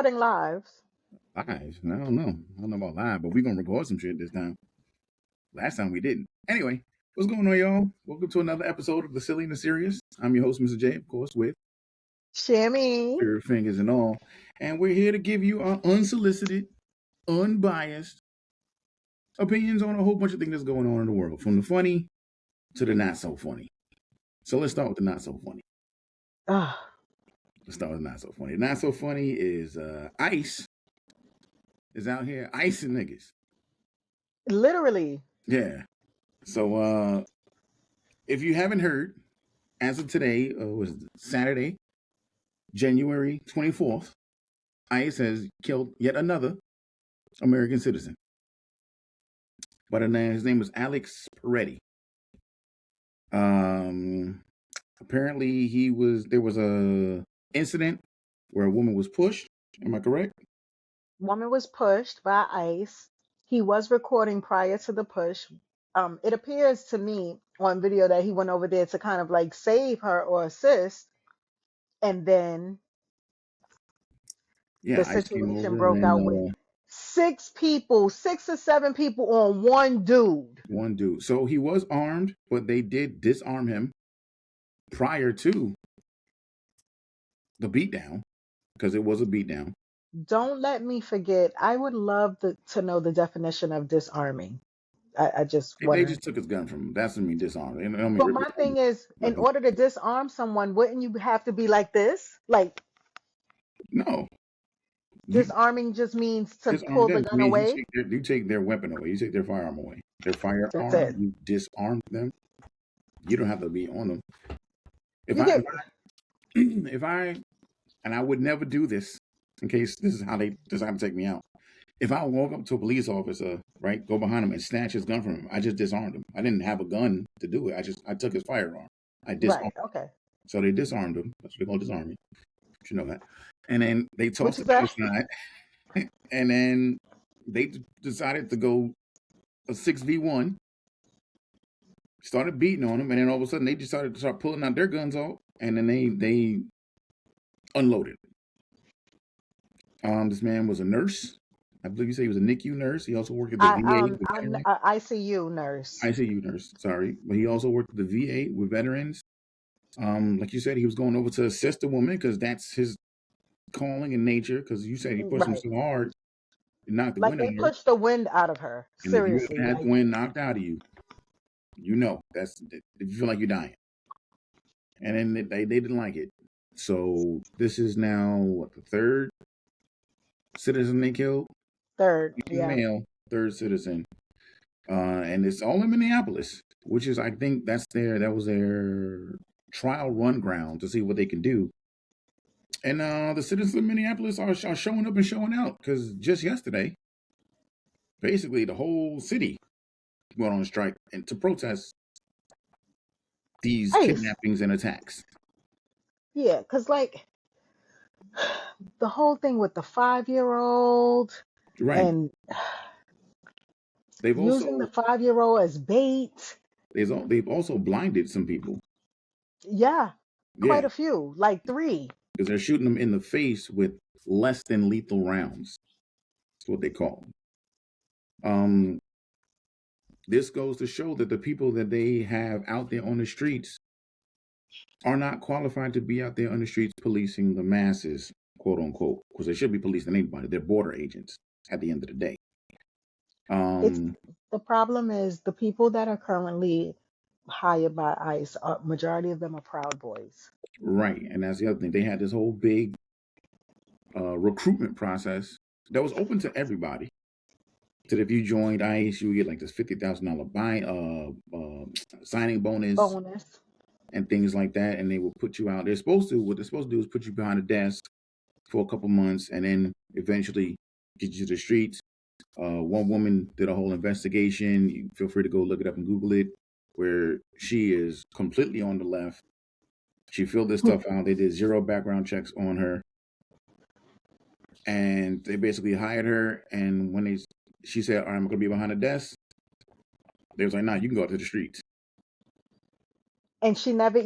recording live. Live? I don't know. I don't know about live, but we're gonna record some shit this time. Last time we didn't. Anyway, what's going on, y'all? Welcome to another episode of The Silly and the Serious. I'm your host, Mr. J, of course, with Shammy. your fingers and all. And we're here to give you our unsolicited, unbiased opinions on a whole bunch of things that's going on in the world, from the funny to the not so funny. So let's start with the not so funny. Ugh. Let's start with not so funny. Not so funny is ICE is out here icing niggas. Literally. Yeah. So if you haven't heard, as of today, was Saturday, January 24th, ICE has killed yet another American citizen. But his name was Alex Peretti. Apparently there was a incident where a woman was pushed. Am I correct? Woman was pushed by ICE. He was recording prior to the push. It appears to me on video that he went over there to kind of like save her or assist. And then Yeah, the ICE came situation over broke out with and 6 or 7 people on one dude. one dude. So he was armed, but they did disarm him prior to the beatdown, because it was a beatdown. Don't let me forget. I would love to know the definition of disarming. I just want They to. just took his gun from him. That's what I mean, disarmed. I mean, But my thing is, in order to disarm someone, wouldn't you have to be like this? Like, no. disarming just means to Disarm pull the them gun means away. you take their weapon away. You take their firearm away. Their That's firearm, it. you disarm them. You don't have to be on them. If I, and I would never do this in case this is how they decide to take me out. If I walk up to a police officer, right, go behind him and snatch his gun from him, I just disarmed him. I didn't have a gun to do it. I took his firearm. I disarmed. Right. Okay. So they disarmed him. That's what they call disarming. You know that. And then they Which tossed is him that? aside. And then they decided to go a 6v1. Started beating on him, and then all of a sudden they decided to start pulling out their guns out, and then they unloaded. This man was a nurse. I believe you say he was a NICU nurse. He also worked at the VA with veterans. ICU nurse. ICU nurse, sorry. But he also worked at the VA with veterans. Like you said, he was going over to assist a woman because that's his calling in nature, because you said he pushed him Right. so hard, it knocked the Like wind out they of her. pushed the wind out of her. And if you Seriously. ever had Like, the wind knocked out of you, you know, that's if you feel like you're dying. And then they didn't like it. So this is now what, the third citizen they killed? third. Yeah. Male, third citizen. And it's all in Minneapolis, which is, I think that was their trial run ground to see what they can do. And the citizens of Minneapolis are showing up and showing out, because just yesterday, basically the whole city went on strike and to protest these ICE. kidnappings and attacks. Yeah, because like the whole thing with the 5-year-old Right. and They've using the also 5-year-old as bait. they've also blinded some people. Yeah, quite Yeah, a few, like 3. because they're shooting them in the face with less than lethal rounds. That's what they call them. This goes to show that the people that they have out there on the streets are not qualified to be out there on the streets policing the masses, quote unquote, because they should be policing anybody. They're border agents at the end of the day. The problem is the people that are currently hired by ICE, majority of them are Proud Boys. Right, and that's the other thing. They had this whole big recruitment process that was open to everybody. So if you joined ICE, you would get like this $50,000 signing bonus and things like that, and they will put you out. What they're supposed to do is put you behind a desk for a couple months, and then eventually get you to the streets. One woman did a whole investigation. You feel free to go look it up and Google it, where she is completely on the left. She filled this stuff out. They did 0 background checks on her, and they basically hired her. And when she said, "All right, I'm going to be behind a desk," they was like, "Nah, you can go out to the streets." And she never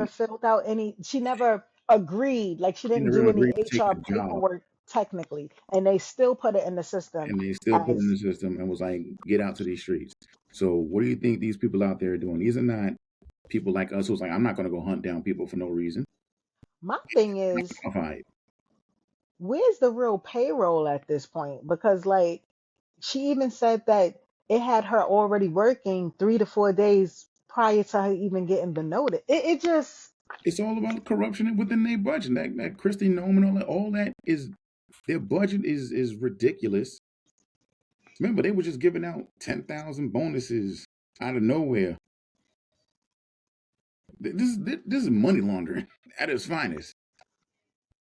filled out any. She never agreed. Like she didn't do any HR paperwork. technically, and they still put it in the system And they still put it in as the system and was like, get out to these streets. So what do you think these people out there are doing? These are not people like us who's like, I'm not going to go hunt down people for no reason. my thing I'm is, not qualified. where's the real payroll at this point? Because like she even said that it had her already working 3 to 4 days prior to her even getting the notice. It just It's all about corruption within their budget. That Christy Nome and all that is their budget is ridiculous. Remember, they were just giving out 10,000 bonuses out of nowhere. This is money laundering at its finest.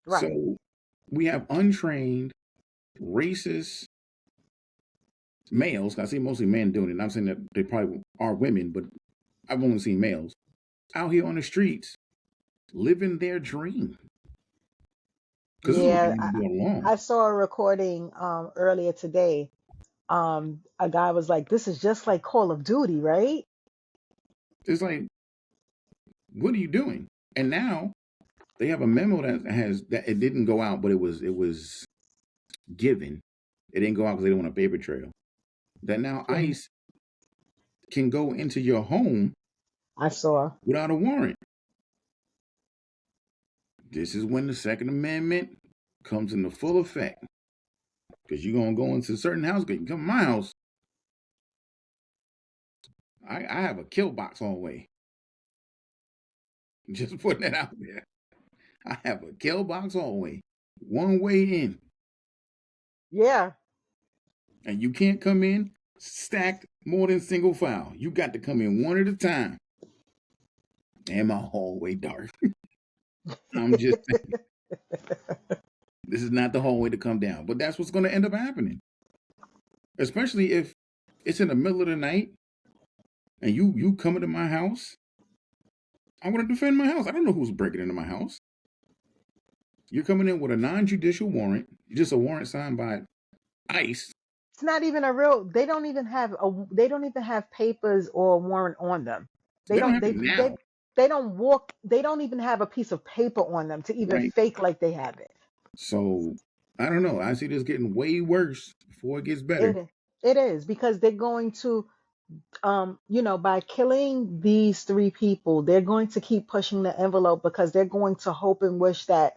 right. So we have untrained, racist males. I see mostly men doing it. I'm saying that they probably are women, but I've only seen males out here on the streets living their dream. Because this is what they've Yeah, been doing along. I saw a recording earlier today. A guy was like, "This is just like Call of Duty, right?" It's like, what are you doing? And now they have a memo that has that it didn't go out, but it was given. It didn't go out because they don't want a paper trail. That now Mhm. ICE can go into your home I saw. without a warrant. This is when the Second Amendment comes into full effect. Because you're gonna go into certain houses. You can come to my house. I have a kill box all the way. Just putting that out there. I have a kill box all the way. One way in. Yeah, And you can't come in stacked more than single file. You got to come in one at a time. And my hallway dark. I'm just saying, this is not the hallway to come down. But that's what's gonna end up happening. Especially if it's in the middle of the night and you come into my house. I want to defend my house. I don't know who's breaking into my house. You're coming in with a non-judicial warrant, just a warrant signed by ICE. it's not even a real. They don't even have a. They don't even have papers or a warrant on them. They They don't don't. have it now, They don't walk. They don't even have a piece of paper on them to even right? fake like they have it. So I don't know. I see this getting way worse before it gets better. It is because they're going to by killing these three people, they're going to keep pushing the envelope because they're going to hope and wish that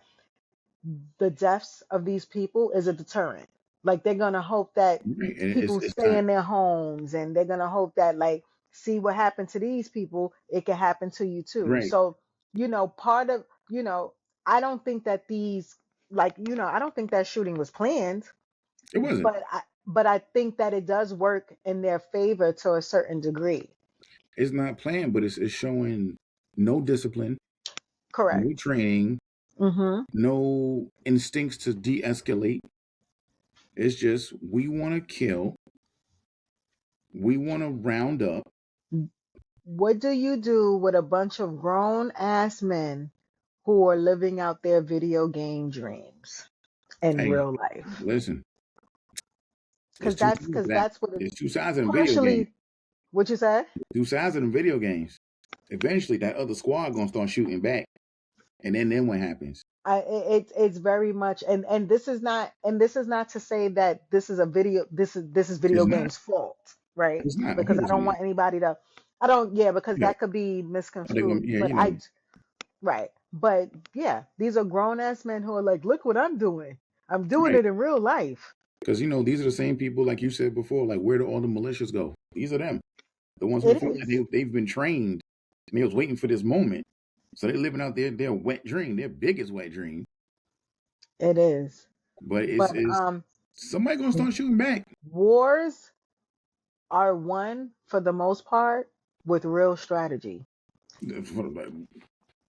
the deaths of these people is a deterrent. Like they're gonna hope that Right. And people it's stay time. in their homes, and they're gonna hope that like, see what happened to these people, it can happen to you too. Right. So, part of, I don't think that I don't think that shooting was planned, It wasn't. but I think that it does work in their favor to a certain degree. It's not planned, but it's showing no discipline, no Correct. training, Mm-hmm. no instincts to de-escalate. It's just we want to kill, we want to round up. What do you do with a bunch of grown ass men who are living out their video game dreams in Hey, real life? listen, it's Because two that's sides to because that. that's what There's two sides in video games. partially what you said. Two sides of the video games. Eventually, that other squad gonna start shooting back, and then what happens? It's very much, and this is not to say that this is It's video not. games fault, right? It's not Because I 100% don't not. want anybody to, I don't, yeah, because Yeah, that could be they gonna, misconstrued. yeah, But right, but yeah, these are grown ass men who are like, look what I'm doing. I'm doing right. it in real life. Because these are the same people, like you said before. Like, where do all the militias go? These are them. The ones who It feel like is. they've been trained. And they was waiting for this moment, so they're living out their wet dream, their biggest wet dream. It is. But But is somebody gonna start shooting back? wars are won for the most part with real strategy.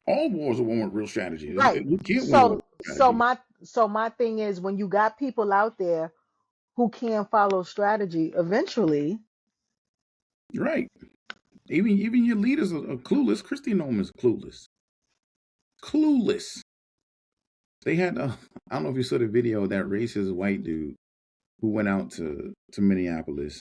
All wars are won with real strategy. Right. You can't win a war So with so strategy. my so my thing is, when you got people out there who can't follow strategy, eventually Right. Even your leaders are clueless. Christy Nome is clueless. Clueless. They had I don't know if you saw the video of that racist white dude who went out to Minneapolis.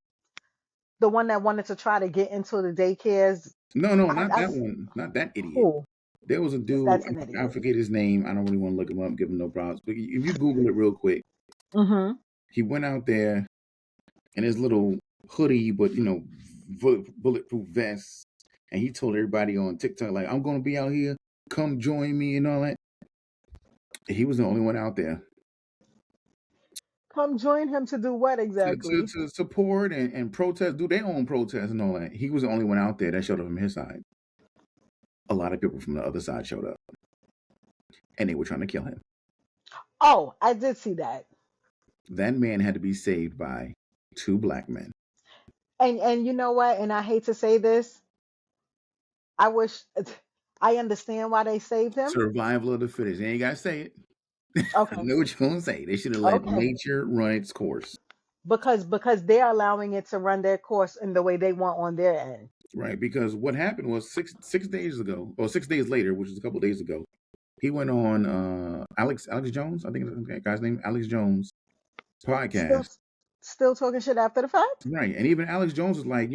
the one that wanted to try to get into the daycares, No, I, not I that one. Not that idiot. who? There was a Because dude, that's an I idiot. forget his name. I don't really want to look him up, give him no props. But if you Google it real quick, Mm-hmm. he went out there in his little hoodie, but bulletproof vest, and he told everybody on TikTok like, "I'm gonna be out here, come join me," and all that. He was the only one out there Come join him to do what exactly? to support and protest, do their own protests and all that. He was the only one out there that showed up from his side. A lot of people from the other side showed up, and they were trying to kill him. Oh, I did see that. That man had to be saved by two black men. And you know what? And I hate to say this, I wish I understand why they saved him. Survival of the fittest. You ain't gotta say it. I Okay. know what you're gonna say. They should have let Okay. nature run its course. Because they're allowing it to run their course in the way they want on their end. Right, because what happened was six days ago, or 6 days later, which is a couple of days ago, he went on Alex Jones, I think that guy's name, Alex Jones Still podcast. still talking shit after the fact? Right. And even Alex Jones was like,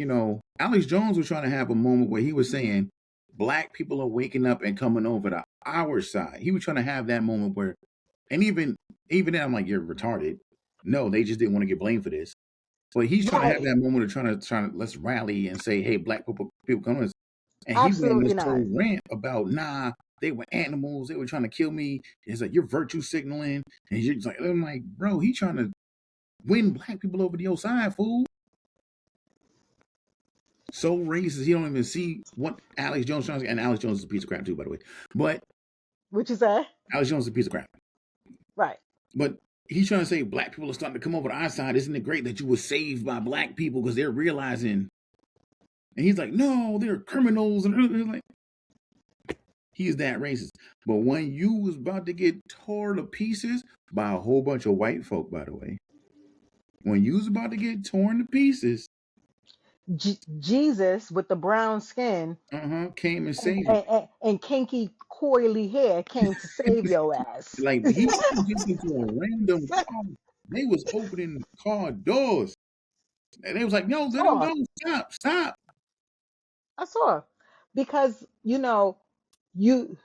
Alex Jones was trying to have a moment where he was saying black people are waking up and coming over to our side. He was trying to have that moment where, and even then I'm like, you're retarded. No, they just didn't want to get blamed for this. But he's trying to have Right. that moment of trying to let's rally and say, hey, black people come to us. And he went on Absolutely this not. whole rant about, nah, they were animals, they were trying to kill me. It's like you're virtue signaling. And he's like, I'm like, bro, he trying to win black people over to your side, fool. So racist, he don't even see what Alex Jones trying to, and Alex Jones is a piece of crap too, by the way. But What you say? Alex Jones is a piece of crap. Right. But he's trying to say black people are starting to come over to our side. Isn't it great that you were saved by black people because they're realizing? And he's like, no, they're criminals, and like he is that racist. But when you was about to get torn to pieces by a whole bunch of white folk, by the way, when you was about to get torn to pieces, Jesus with the brown skin came and and, saved you. and kinky coily hair came to save your ass. Like he jumped into a random car. They was opening car doors, and they was like, "No, let him Saw. go! Stop!" I saw. Because you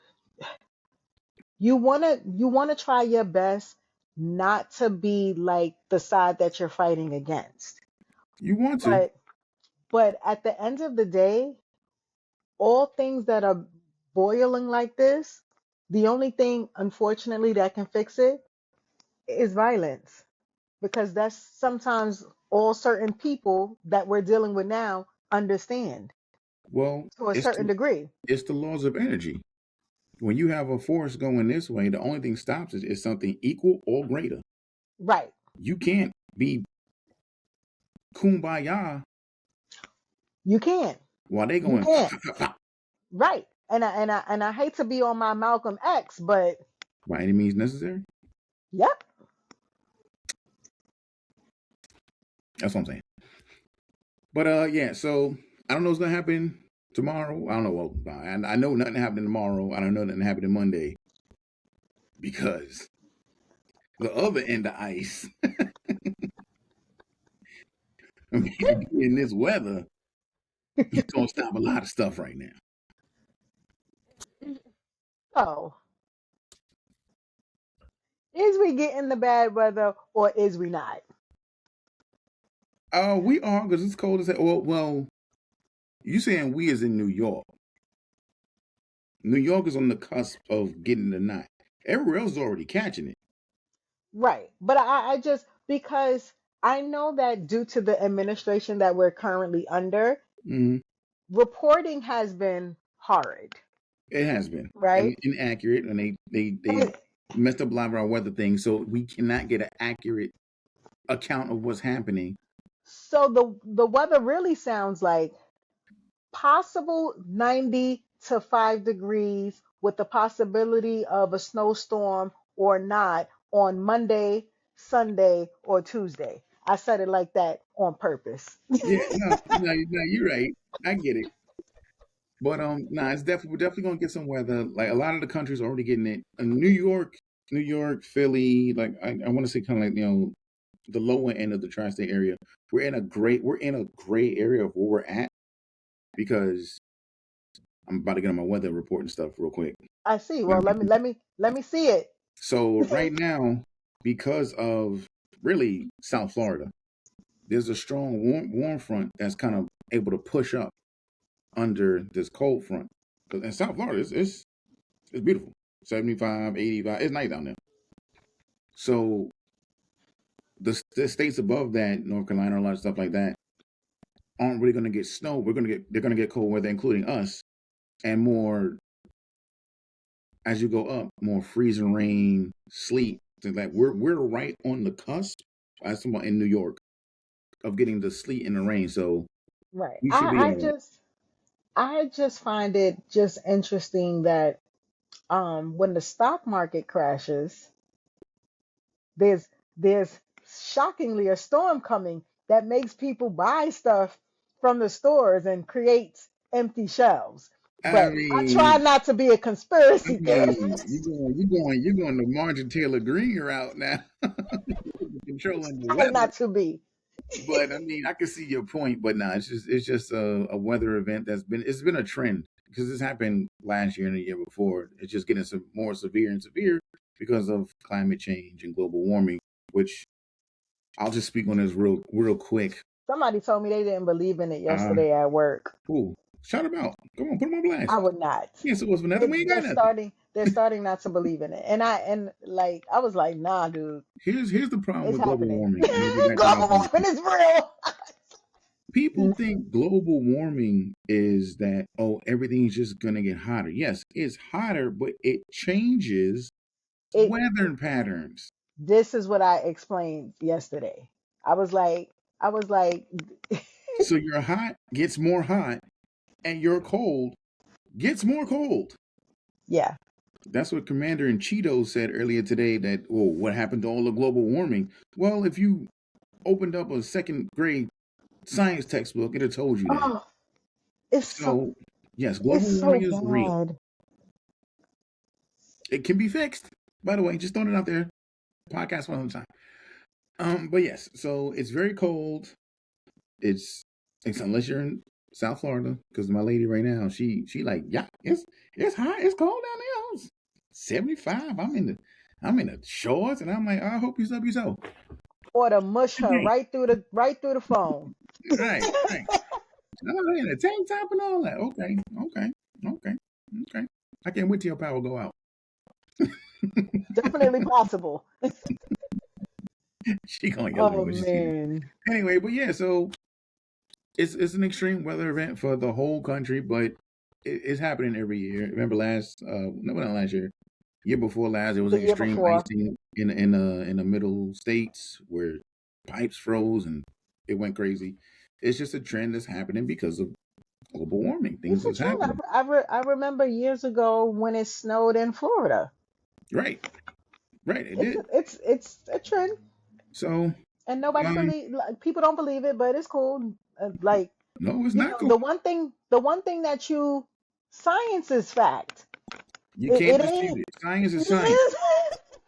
you wanna try your best not to be like the side that you're fighting against. You want to? But at the end of the day, all things that are boiling like this, the only thing unfortunately that can fix it is violence. Because that's sometimes all certain people that we're dealing with now understand Well, to a certain degree. it's the laws of energy. When you have a force going this way, the only thing stops it is something equal or greater. Right. You can't be kumbaya You can't. while they You going pop, can't. pop, pop, pop. Right. And I hate to be on my Malcolm X, but By any means necessary. yep. That's what I'm saying. But yeah. So I don't know what's gonna happen tomorrow. I don't know. Well, I know nothing happening tomorrow. I don't know nothing happening Monday because the other end of ice, in this weather, it's gonna stop a lot of stuff right now. So, is we getting the bad weather or is we not? We are because it's cold as hell. Well, you saying we is in New York. New York is on the cusp of getting the knot. Everywhere else is already catching it. Right. But I just, because I know that due to the administration that we're currently under, Hmm. reporting has been horrid, It has been and right? inaccurate, and they And messed up a lot of our weather things, so we cannot get an accurate account of what's happening. so the weather really sounds like possible 90 to 5 degrees with the possibility of a snowstorm or not on Monday, Sunday, or Tuesday. I said it like that on purpose. Yeah, no, you're right. I get it. But nah, it's definitely we're definitely gonna get some weather. Like a lot of the countries already getting it. New York, Philly, like I want to say kind of like the lower end of the tri-state area. We're in a gray area of where we're at because I'm about to get on my weather report and stuff real quick. I see. Well, let me see it. So right now, because of really South Florida, there's a strong warm front that's kind of able to push up under this cold front. Because in South Florida, it's beautiful. 75, 85. It's nice down there. So the states above that, North Carolina, a lot of stuff like that, aren't really going to get snow. They're going to get cold weather, including us, and more as you go up, more freezing rain, sleet. Things like we're right on the cusp, as someone in New York, of getting the sleet and the rain. So Right. we should be I all right. just find it just interesting that when the stock market crashes, there's there's shockingly a storm coming that makes people buy stuff from the stores and creates empty shelves. I But I try mean, not to be a I conspiracy mean, theorist. you're going the Martin Taylor Green route now, controlling the Try weather. not to be. But I mean, I can see your point. But nah, it's just a weather event it's been a trend because this happened last year and the year before. It's just getting some more severe and severe because of climate change and global warming. Which I'll just speak on this real quick. Somebody told me they didn't believe in it Uh, yesterday at work. cool. Shout them out. Come on, put them on blast. I would not. Yeah, so what's for nothing? We ain't They're got nothing. starting not to believe in it. And like I was like, nah, dude, Here's the problem it's with global happening. warming. I'm gonna get back to my Global point. warming is real. People think global warming is that, oh, everything's just gonna get hotter. Yes, it's hotter, but it changes It weather patterns. This is what I explained yesterday. I was like, I was like, So your hot gets more hot, and your cold gets more cold. yeah. That's what Commander in Cheeto said earlier today. That, oh, what happened to all the global warming? Well, if you opened up a second grade science textbook, it have told you that. Oh, it's so So yes, it's global so warming is real. bad. It can be fixed. By the way, just throwing it out there. Podcast one time. But yes, so it's very cold. It's unless you're in South Florida, because my lady right now, she like, yeah, it's hot, it's cold down there. It's 75. I'm in the shorts, and I'm like, I hope you stub yourself. Or to mush her Okay, right through the phone. right. Oh, in a tank top and all that. Okay. Okay. I can't wait till your power go out. Definitely possible. She gonna yell at me Oh when she sees it. man. Anyway, but yeah, so it's an extreme weather event for the whole country, but it's happening every year. Remember no, not last year, year before last, there was The an year extreme before. icing in the middle states where pipes froze and it went crazy. It's just a trend that's happening because of global warming. It's Things a is trend. happening. I remember years ago when it snowed in Florida. Right, right. It did. It's a trend, So, and nobody um, believe. Like, people don't believe it, but it's cool. Like no, it's you not know, cool. the one thing that you science is fact. You can't It dispute ain't. it. Science is science.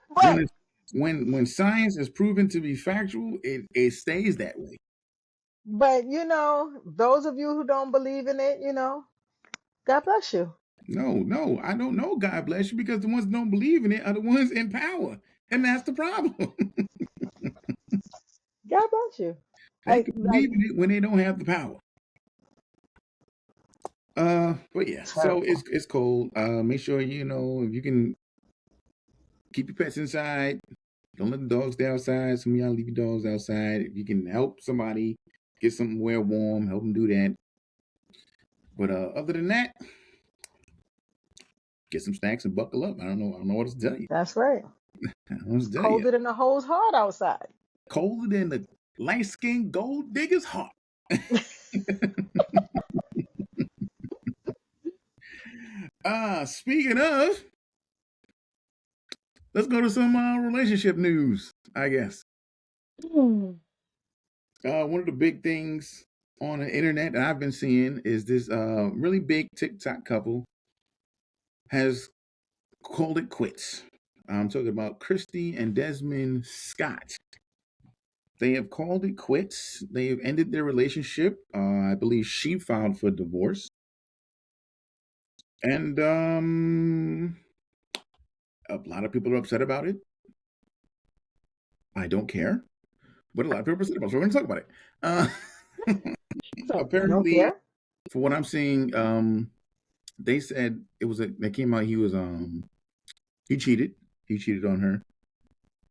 When But it's when science is proven to be factual, it stays that way. those of you who don't believe in it, God bless you. No, I don't know. God bless you, because the ones that don't believe in it are the ones in power, and that's the problem. God bless you. They I can like believe in it when they don't have the power. But yeah, so terrible. it's cold. Make sure if you can keep your pets inside. Don't let the dogs stay outside. Some of y'all leave your dogs outside. If you can help somebody get something wear warm, help them do that. But other than that, get some snacks and buckle up. I don't know. I don't know what else to tell you. That's right. I don't know what It's to tell you. colder than a hose hard outside. Colder than the light skinned gold digger's heart. Speaking of, let's go to some relationship news, I guess. Hmm. One of the big things on the internet that I've been seeing is this really big TikTok couple has called it quits. I'm talking about Christy and Desmond Scott. They have called it quits. They have ended their relationship. I believe she filed for divorce. And a lot of people are upset about it. I don't care, but a lot of people are upset about it. So we're going to talk about it. So you don't Apparently, care? for what I'm seeing, they said it was they came out. He cheated. He cheated on her,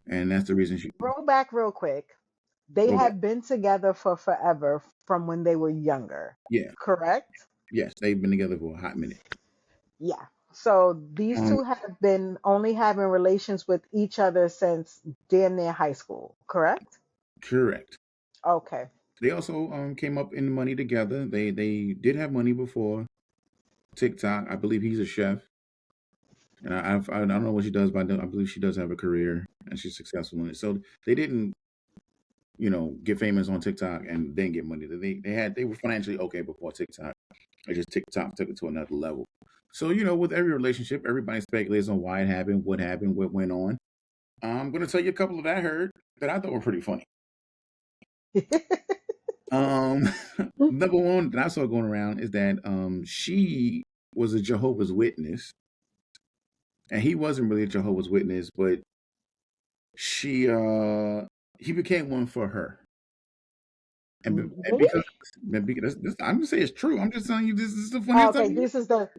and that's the reason she Roll back real quick. They go back. have been together for forever from when they were younger, Yeah, correct? yes, they've been together for a hot minute. Yeah. So these Um, two have been only having relations with each other since damn near high school, correct? correct. Okay. They also came up in the money together. They did have money before TikTok. I believe he's a chef, and I don't know what she does, but I believe she does have a career and she's successful in it. So they didn't, get famous on TikTok and then get money. They were financially okay before TikTok. It just TikTok took it to another level. So with every relationship, everybody speculates on why it happened, what went on. I'm gonna tell you a couple that I heard that I thought were pretty funny. Um, number one that I saw going around is that she was a Jehovah's Witness, and he wasn't really a Jehovah's Witness, but she he became one for her, and Really? because I'm gonna say it's true. I'm just telling you this is the funniest stuff. Okay, this is the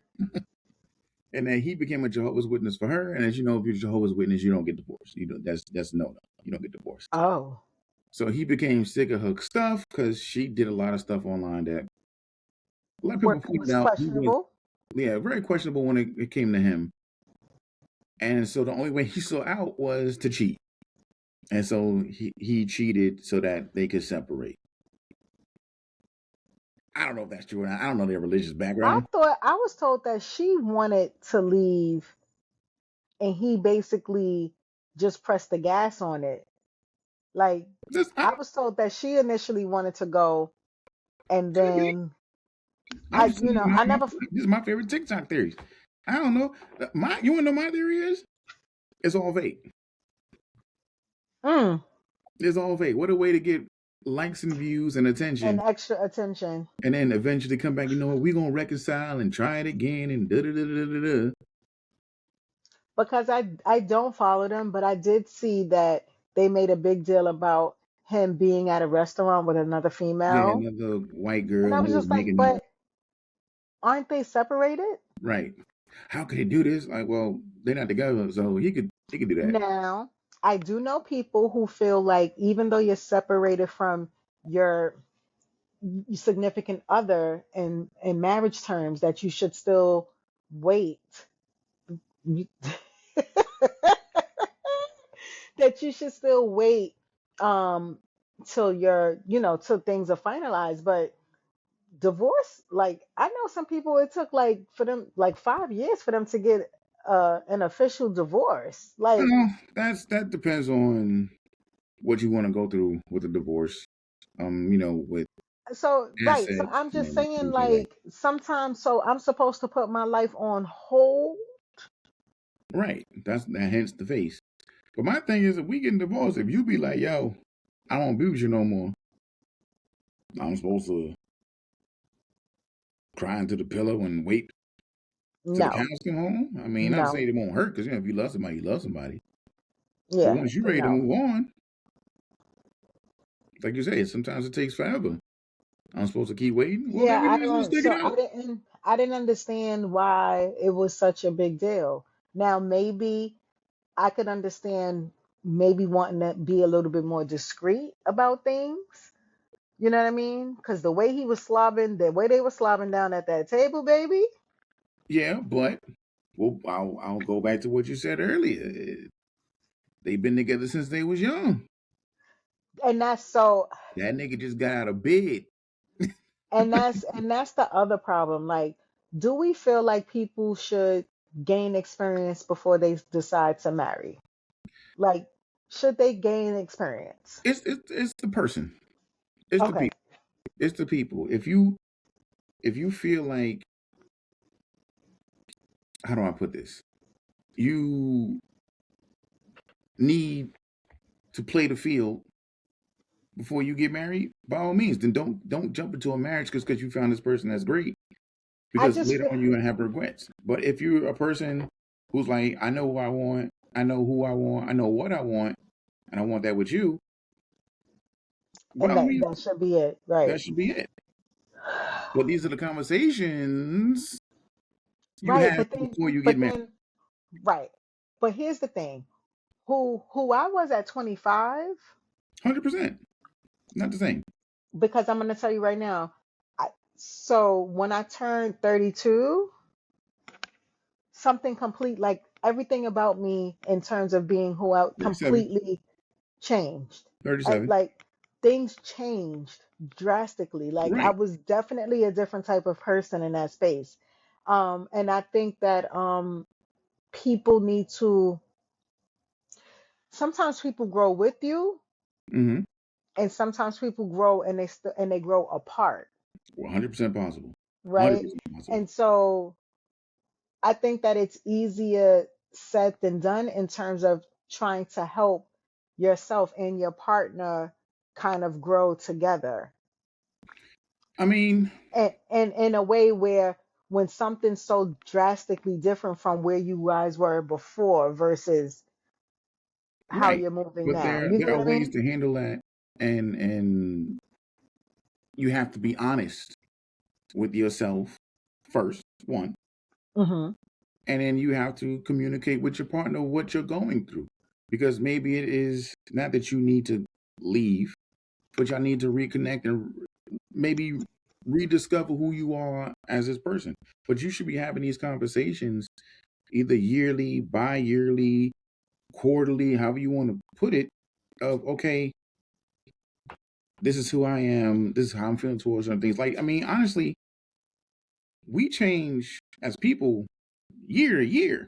And then he became a Jehovah's Witness for her, and as you know, if you're a Jehovah's Witness, you don't get divorced. That's no. You don't get divorced. oh. So he became sick of her stuff because she did a lot of stuff online that a lot of people Work pointed was out he was, questionable. yeah, very questionable when it came to him. And so the only way he saw out was to cheat. And so he cheated so that they could separate. I don't know if that's true or not. I don't know their religious I background. thought I was told that she wanted to leave and he basically just pressed the gas on it. Like This I was told that she initially wanted to go and could be. then I'm just saying, I never this is my favorite TikTok theories. I don't know. You wanna know my theory is? It's all fake. mm, It's all fake. What a way to get likes and views and and attention, extra attention and then eventually come back. You know what? We're gonna reconcile and try it again and da da da da da da. because I don't follow them, but I did see that they made a big deal about him being at a restaurant with another Yeah, female. another white And girl, I and was they was just like, making noise. but aren't they separated? Right? How could he do this? Like, well, they're not together, so he could do that. Now, I do know people who feel like even though you're separated from your significant other in marriage terms, that you should still wait. You- that you should still wait um till till things are finalized. But divorce, like I know some people it took like for them like 5 years for them to get an official divorce. Like That depends on what you want to go through with a divorce. With so right. So assets I'm just and saying things like that. like sometimes so I'm supposed to put my life on hold. Right. That hence the face. But my thing is, if we getting divorced, if you be like, yo, I don't be with you no more, I'm supposed to cry into the pillow and wait till the No, cows come home. I mean, not to say no, it won't hurt, because if you love somebody, you love somebody. But yeah, once you're ready to no. move on, like you say, sometimes it takes forever. I'm supposed to keep waiting. Well, then Yeah, we I just don't. stick it So out. I didn't understand why it was such a big deal. Now maybe I could understand maybe wanting to be a little bit more discreet about things. You know what I mean? Because the way he was slobbing, the way they were slobbing down at that table, baby, Yeah, but well, I'll go back to what you said earlier. They've been together since they was young. and that's so, That nigga just got out of bed. and that's the other problem. Like, do we feel like people should gain experience before they decide to marry? Like, should they gain experience? It's the person. It's the Okay. people. It's the people. If you feel like, how do I put this? You need to play the field before you get married. By all means, then don't jump into a marriage because you found this person that's great I because just later feel on you're gonna have regrets. But if you're a person who's like, I know who I want, I know who I want, I know what I want, and I want that with you, by and all that means, that should be it, right? that should be it. But these are the conversations you Right, have before you get but married. then, right. But here's the thing: who I was at 25, 100%. Not the same. because I'm gonna tell you right now. I, so when I turned 32, something complete, like everything about me in terms of being who I 37, completely changed. 37. Like things changed drastically. Like I Right. was definitely a different type of person in that space. And I think that people need to, sometimes people grow with you, Mm-hmm. and sometimes people grow and they grow apart, 100% possible. right? 100% possible. And so I think that it's easier said than done in terms of trying to help yourself and your partner kind of grow together. I mean, And in a way where when something's so drastically different from where you guys were before versus how right. you're moving But now. there You there get are what I ways mean? to handle that, and you have to be honest with yourself first, one, Hmm. and then you have to communicate with your partner what you're going through. Because maybe it is not that you need to leave, but y'all need to reconnect and maybe rediscover who you are as this person. But you should be having these conversations either yearly, bi-yearly, quarterly, however you want to put it, of okay, this is who I am, this is how I'm feeling towards certain things. Like, I mean, honestly, we change as people year to year,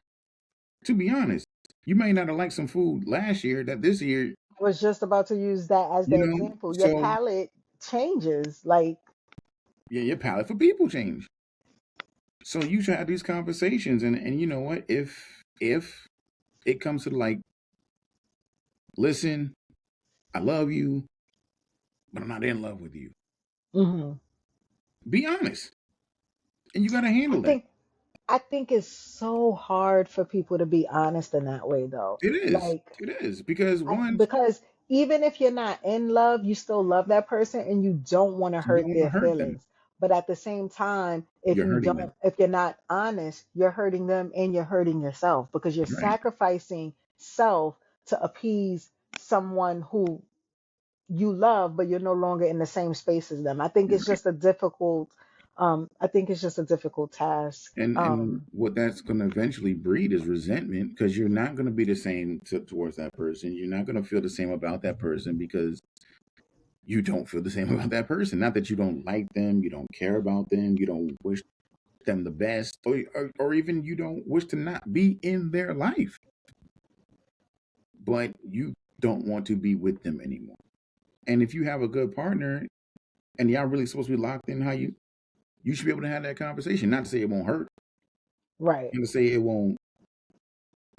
to be honest. You may not have liked some food last year that this year, I was just about to use that as you the know, example. Your so palate changes. Like, yeah, your palate for people change. So you should have these conversations, and you know what? If it comes to like, listen, I love you, but I'm not in love with you. mhm. Be honest, and you got to I handle that. think I think it's so hard for people to be honest in that way though. It is. Like, It is because one, because even if you're not in love, you still love that person and you don't want to you don't hurt want to their hurt them. feelings. But at the same time, You're hurting them. if you're not honest, you're hurting them and you're hurting yourself because you're Right. sacrificing self to appease someone who you love, but you're no longer in the same space as them. Right. I think it's just a difficult task. And what that's going to eventually breed is resentment because you're not going to be the same towards that person. You're not going to feel the same about that person because you don't feel the same about that person. Not that you don't like them, you don't care about them, you don't wish them the best, or even you don't wish to not be in their life, but you don't want to be with them anymore. And if you have a good partner and y'all really supposed to be locked in, how you should be able to have that conversation. Not to say it won't hurt, Right. not to say it won't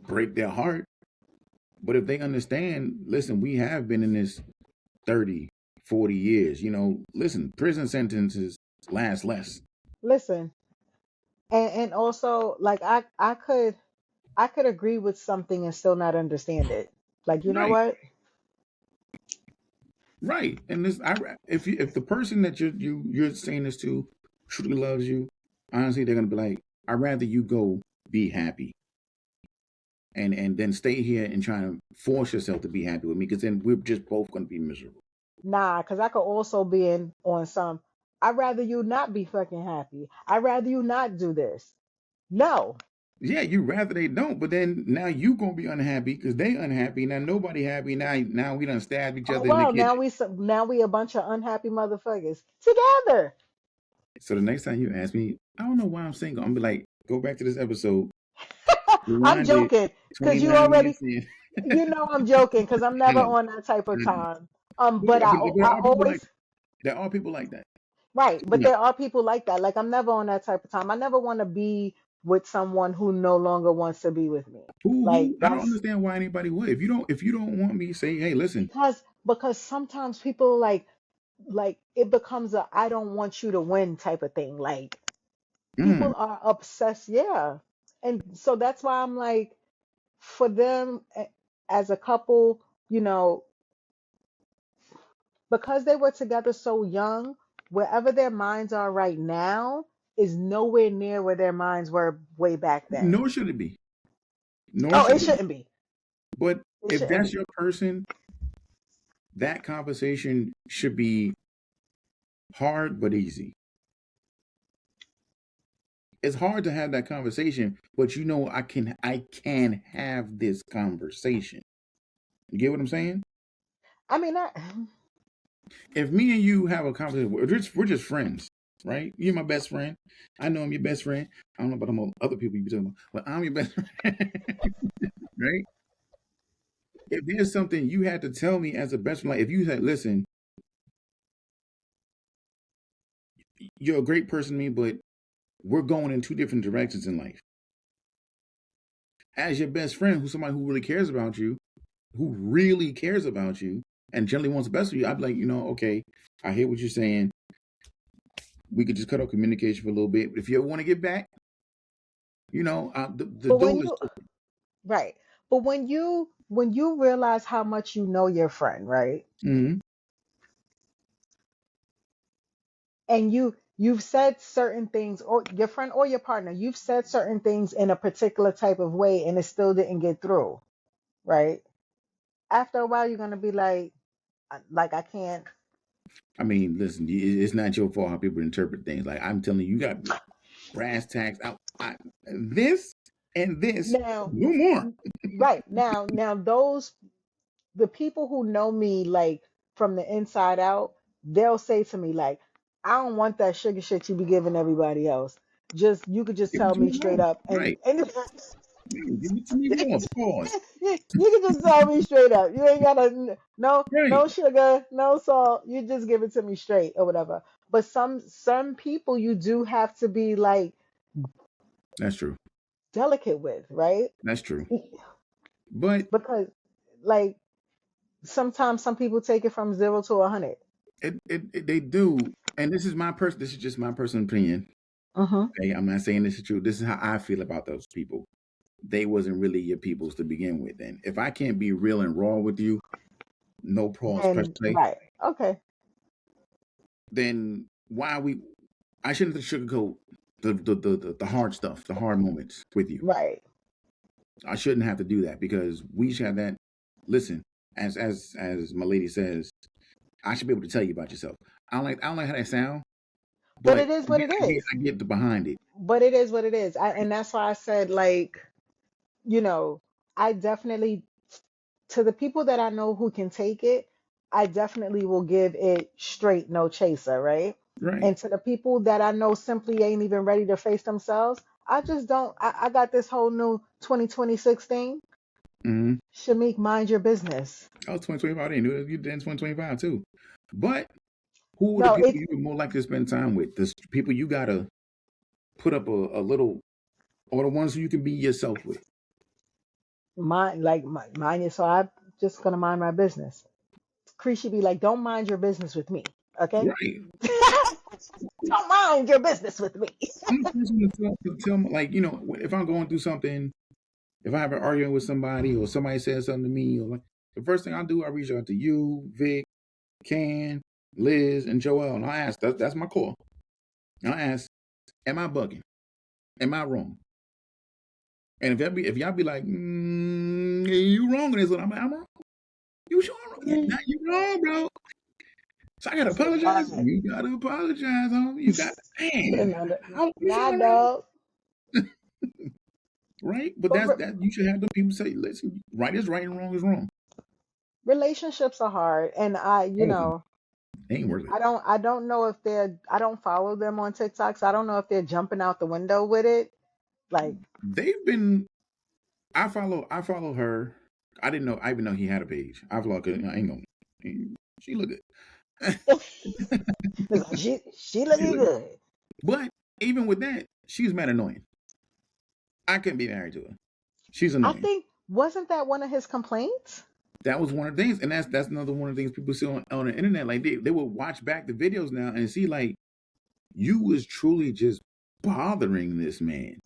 break their heart, but if they understand, listen, we have been in this 30, 40 years. Listen, prison sentences last less. Listen, and also like I could agree with something and still not understand it. Like, you know Right. what? Right. And if the person that you're saying this to truly loves you, honestly, they're gonna be like, I'd rather you go be happy and then stay here and try to force yourself to be happy with me, because then we're just both gonna be miserable. Nah, because I could also be in on some. I'd rather you not be fucking happy. I'd rather you not do this. No. Yeah, you rather they don't, but then now you gonna be unhappy because they unhappy. Now nobody happy. Now we done stabbed each Oh other in the well, kitchen. now we a bunch of unhappy motherfuckers together. So the next time you ask me, I don't know why I'm single. I'm be like, go back to this episode, I'm rewind it joking because you 29 already, minutes in. you know, I'm joking because I'm I never know. on that type I of know. time. But, But but there I are people like always, there are people like that. right. But Yeah. there are people like that. Like, I'm never on that type of time. I never want to be with someone who no longer wants to be with me. Like Who I don't that's understand why anybody would. If you don't want me, say, hey, listen. because sometimes people like it becomes a I don't want you to win type of thing. Like, Mm. People are obsessed, yeah. And so that's why I'm like, for them as a couple, you know, because they were together so young, wherever their minds are right now is nowhere near where their minds were way back then. Nor should it be. Nor Oh, should it it be. shouldn't be. But It if shouldn't that's be. your person, that conversation should be hard but easy. It's hard to have that conversation, but you know I can have this conversation. You get what I'm saying? I mean, If me and you have a conversation, we're just friends, right? You're my best friend. I know I'm your best friend. I don't know about other people you be talking about, but I'm your best friend, right? If there's something you had to tell me as a best friend, like if you said, "Listen, you're a great person to me, but we're going in two different directions in life." As your best friend, who's somebody who really cares about you, who really cares about you, and generally wants the best for you, I'd be like, okay, I hear what you're saying. We could just cut off communication for a little bit. But if you ever want to get back, the but when door is you open. right, but when you realize how much you know your friend, right? Mm-hmm. And you've said certain things, or your friend or your partner, you've said certain things in a particular type of way and it still didn't get through, right? After a while you're going to be like I can't. I mean, listen, it's not your fault how people interpret things. Like I'm telling you, you got brass tacks out. This and this, Now, no more. right, now those the people who know me like from the inside out, they'll say to me like, I don't want that sugar shit you be giving everybody else. Just you could just Give it tell to me me straight raw. up, Right. and Give it to me raw. Pause. you can just tell me straight up. You ain't gotta Right. no sugar, no salt. You just give it to me straight or whatever. But some people you do have to be like That's true. delicate with, right? That's true. But Because like sometimes some people take it from 0 to 100. they do. And this is just my personal opinion. Mm-hmm. Okay, I'm not saying this is true. This is how I feel about those people. They wasn't really your peoples to begin with. And if I can't be real and raw with you, no pause per Then se, right, okay, then why we? I shouldn't have to sugarcoat the hard stuff, the hard moments with you. right. I shouldn't have to do that because we should have that. Listen, as my lady says, I should be able to tell you about yourself. I don't like how that sound, But but it is what it is. I get the behind it. But it is what it is. And that's why I said like, you know, I definitely to the people that I know who can take it, I definitely will give it straight, no chaser, right? Right. And to the people that I know simply ain't even ready to face themselves, I just don't. I got this whole new 2026 thing. Mm-hmm. Shamik, mind your business. I was 2025. I didn't do it. You did in 2025 too. But who are the No, people it's you're more likely to spend time with? The people you gotta put up a little, or the ones who you can be yourself with. mind you. So I'm just gonna mind my business. Creasy be like, don't mind your business with me, okay? Right. Don't mind your business with me. I'm the person to tell me, like, if I'm going through something, if I have an argument with somebody or somebody says something to me, or like, the first thing I do, I reach out to you, Vic, Can, Liz, and Joel, and I ask, that's my call. And I ask, am I bugging? Am I wrong? And if y'all be like, you wrong in this one, I'm like, I'm wrong. You sure I'm wrong? Yeah, nah, you wrong, bro. So I gotta I said, all apologize. right. You gotta apologize, homie. You got, man, how you Nah, sure I'm wrong? dog. Right? But But that you should have the people say, listen, right is right and wrong is wrong. relationships are hard, and Oh, they ain't worth it. I don't know if I don't follow them on TikTok, so I don't know if they're jumping out the window with it. Like, They've been. I follow her. I even know he had a page. I follow. I ain't gonna. She look good. she She looking look good. good. But even with that, she's mad annoying. I couldn't be married to her. She's I annoying. think wasn't that one of his complaints? That was one of the things, and that's another one of the things people see on the internet. Like they will watch back the videos now and see like you was truly just bothering this man.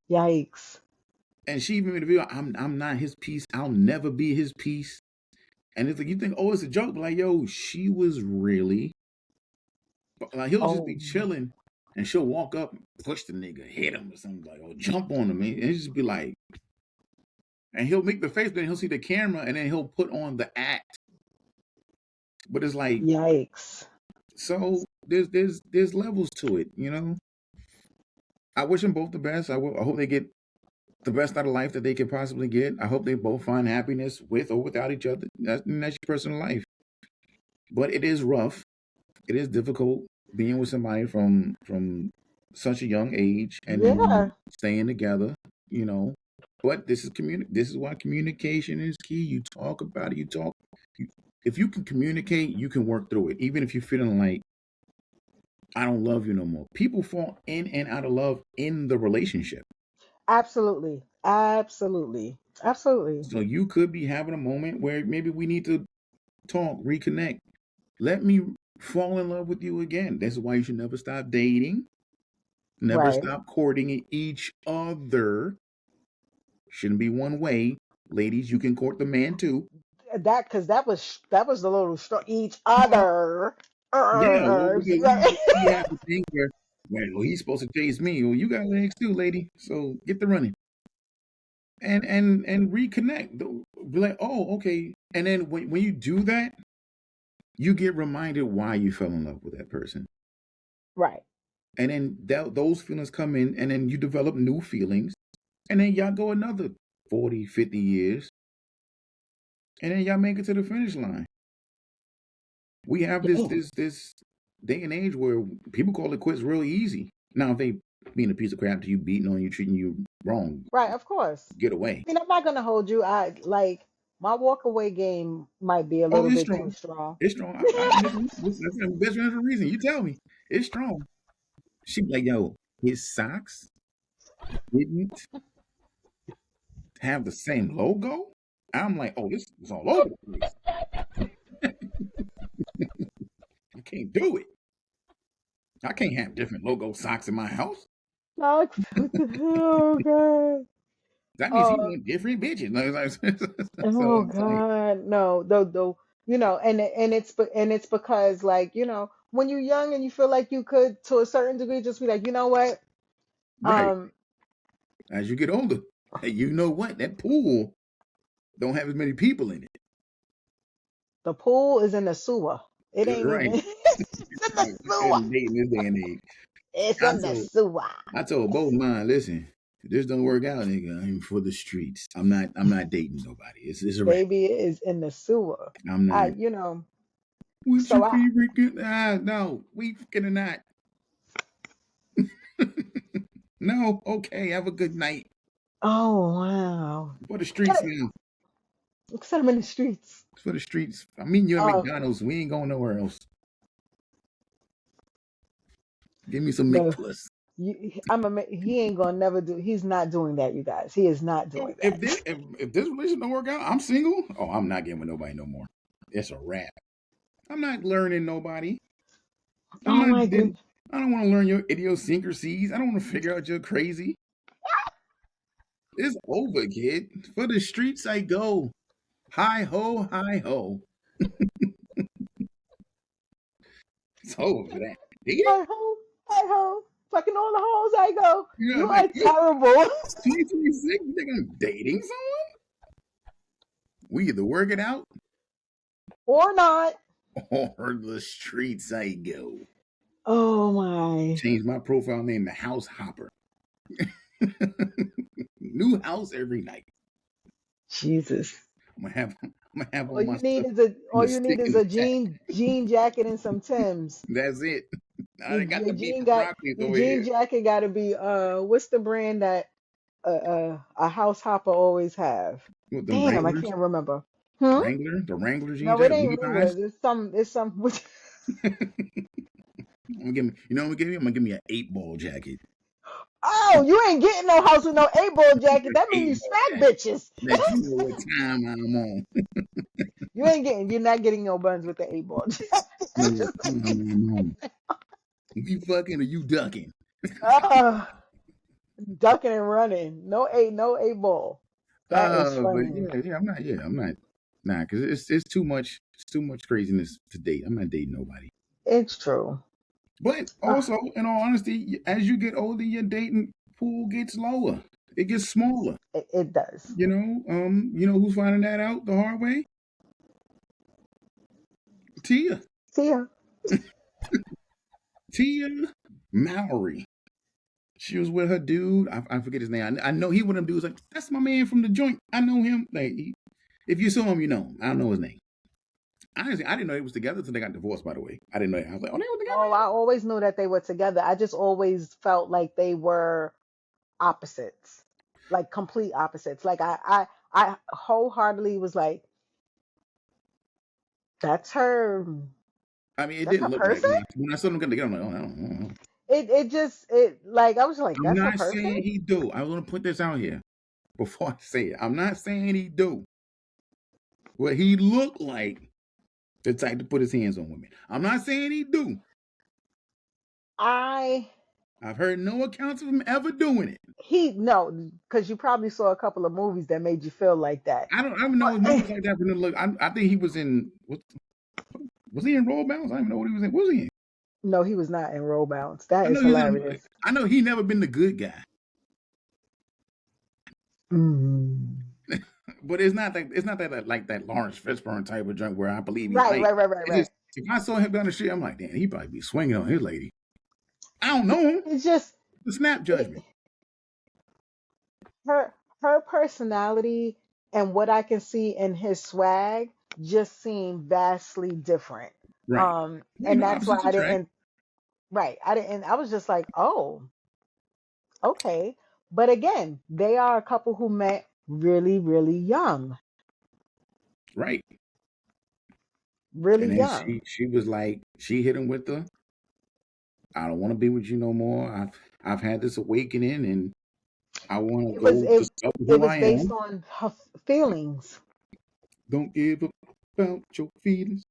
Yikes. And she even made a video, I'm not his piece. I'll never be his piece. And it's like, you think, oh, it's a joke. But like, yo, she was really, like, he'll just Oh, be chilling and she'll walk up, push the nigga, hit him or something, like, oh, jump on him. And it just be like, and he'll make the face, then he'll see the camera and then he'll put on the act. But it's like, yikes. so there's levels to it, you know? I wish them both the best. I hope they get the best out of life that they could possibly get. I hope they both find happiness with or without each other. That's your personal life. But it is rough. It is difficult being with somebody from such a young age and then Yeah, staying together, you know. But this is why communication is key. You talk about it, if you can communicate, you can work through it. Even if you're feeling like I don't love you no more. People fall in and out of love in the relationship. absolutely. Absolutely. Absolutely. So you could be having a moment where maybe we need to talk, reconnect. Let me fall in love with you again. That's why you should never stop dating, never Right. stop courting each other. Shouldn't be one way. Ladies, you can court the man too. That because that was the little each Oh, other. yeah, well, because Right. we have the thing where, well, he's supposed to chase me. Well, you got legs too, lady. So get the running and reconnect. Be like, oh, okay. And then when you do that, you get reminded why you fell in love with that person. Right. And then those feelings come in, and then you develop new feelings, and then y'all go another 40, 50 years, and then y'all make it to the finish line. We have Damn. this day and age where people call it quits real easy. Now, if they being a piece of crap to you, beating on you, treating you wrong, Right. Of course. get away. I mean, I'm not gonna hold you. I like my walk away game might be a Oh, little it's bit too strong. strong. It's strong. That's the best friend for a reason. You tell me. It's strong. She be like, yo, his socks didn't have the same logo. I'm like, oh, this is all over the place. I can't do it. I can't have different logo socks in my house. Like, what the hell, God? That means he Oh, want different bitches. So oh it's like, God, no, though, and it's because like when you're young and you feel like you could to a certain degree just be like, you know what, right. um, As you get older, hey, you know what? That pool don't have as many people in it. the pool is in the sewer. It You're ain't right. even. It's in the sewer. And dating this day and age. It's I in the told sewer. I told both mine, listen, if this don't work out, nigga, I'm for the streets. I'm not dating nobody. It's a wrap. Baby is in the sewer. I'm I, not. you know, What's so your I. favorite good? No, we fucking not. No, okay, have a good night. Oh wow. For the Get streets it. now. Set them in the streets. For the streets. I'm meeting you at Oh McDonald's. We ain't going nowhere else. Give me some no. McPlus. He ain't gonna never do. He's not doing that, you guys. He is not So doing if that. this if this relationship don't work out, I'm single. Oh, I'm not getting with nobody no more. It's a wrap. I'm not learning nobody. I'm Oh not. my goodness. I don't want to learn your idiosyncrasies. I don't want to figure out you're crazy. It's over, kid. For the streets I go. Hi ho, hi ho. It's over for that. Dig it? Hi ho, hi ho. Fucking all the holes I go. You know, You like are terrible. 2026, you think I'm dating someone? We either work it out Or not. or the streets I go. Oh my. Change my profile name to House Hopper. New house every night. Jesus. I'm gonna have all my stuff in All the you stick need in is the a back. jean jacket and some Timbs. That's it. I got Your the beef jean and got broccoli your over jean here. jacket got to be what's the brand that a house hopper always have? With them Damn, I Wranglers, can't remember. Hmm? The Wrangler jeans, No, it jacket, ain't Levi's. Wranglers. It's some. I'm gonna give me, you know, what I'm gonna give you. I'm gonna give me an 8 ball jacket. Oh, you ain't getting no house with no A-ball jacket. An That means you 8 ball smack jacket. bitches. Let you know what time I'm on. You're not getting no buns with the A-ball jacket. Know what Just time like, I'm on. You fucking or you ducking? Uh, ducking and running. No eight ball. That is But funny. I'm not, nah, because it's too much craziness to date. I'm not dating nobody. It's true. But Uh, also, in all honesty, as you get older, your dating pool gets lower. It gets smaller. it does. You know who's finding that out the hard way? Tia. See ya. Tia Mowry. She was with her dude. I forget his name. I know he one of them dudes like, that's my man from the joint. I know him. Like, if you saw him, you know him. I don't know his name. Honestly, I didn't know they was together until they got divorced, by the way. I didn't know that. I was like, oh, they were together? Oh, I always knew that they were together. I just always felt like they were opposites, like complete opposites. Like I wholeheartedly was like, that's her, I mean, it that's didn't her look like person. me. When I saw them together, I'm like, oh, I don't know. It just it like I was like, I'm that's her not person. saying he do. I want to put this out here before I say it. I'm not saying he do. Well, he looked like the type to put his hands on women. I'm not saying he do. I I've heard no accounts of him ever doing it. he no, because you probably saw a couple of movies that made you feel like that. I don't even know his But movies like that. But look, I think he was in. Was he in Roll Bounce? I don't even know what he was in. What was he in? no, he was not in Roll Bounce. That I is know he was in. hilarious. I know he never been the good guy. Mm. But it's not that like that Lawrence Fishburne type of junk where I believe he's Right, like. right, right, right, It's right. just if I saw him down the street, I'm like, damn, he probably be swinging on his lady. I don't know him. It's just The snap judgment, it, her her personality and what I can see in his swag just seem vastly different. right? You And know, that's why opposites I attract, didn't right. I didn't I was just like, oh, okay. But again, they are a couple who met really, really young. right? Really And then young. she was like, she hit him with the, I don't want to be with you no more. I've had this awakening, and I want to It was go it discover it who was I based am. on her feelings. Don't give up about your feelings.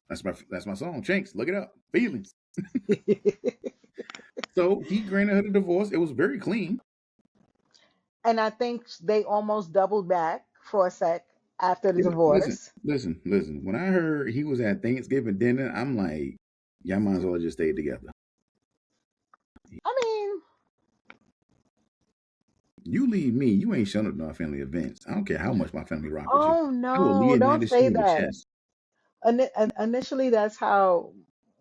That's my song. Chinks, look it up. Feelings. So he granted her the divorce. It was very clean. And I think they almost doubled back for a sec after the Listen, divorce. listen, listen. When I heard he was at Thanksgiving dinner, I'm like, y'all might as well just stay together. I mean, You leave me, you ain't showing up to our family events. I don't care how much my family rock with you. oh I will no, don't Leonidas say you in the that. chest. Initially, that's how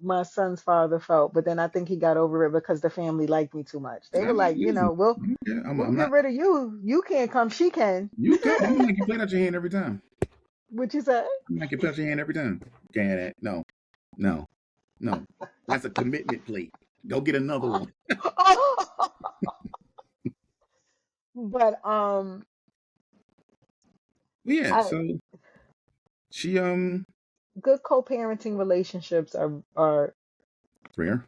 my son's father felt, but then I think he got over it because the family liked me too much. They I were mean, like, listen, we'll I don't care. we'll I'm get not. rid of you. You can't come. She can. You come. I'm gonna make you play out your hand every time. What you say? I'm gonna make you play out your hand every time. Can't have that. No, no, no. That's a commitment plate. Go get another one. But Yeah. I, So she good co-parenting relationships are rare.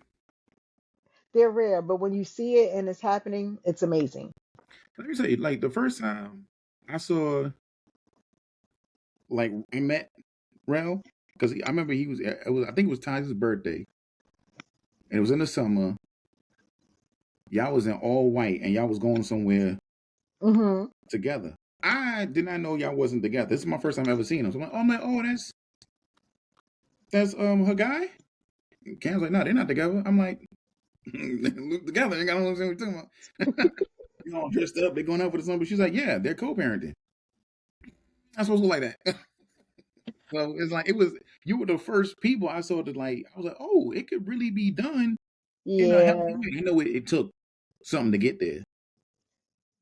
they're rare, but when you see it and it's happening, it's amazing. Let me tell you, like the first time I saw, like I met Rel, because I remember he was. It was. I think it was Ty's birthday, and it was in the summer. Y'all was in all white, and y'all was going somewhere Hmm. together. I did not know y'all wasn't together. This is my first time ever seeing him. So I'm like, oh, that's her guy. And Cam's like, no, they're not together. I'm like, they look together. Ain't got no what we're talking about. You know, all dressed up. They're going out for the summer. She's like, yeah, they're co-parenting. I'm supposed to look like that. So it's like it was. You were the first people I saw that like. I was like, oh, it could really be done in a healthy Yeah. way. I know it took something to get there.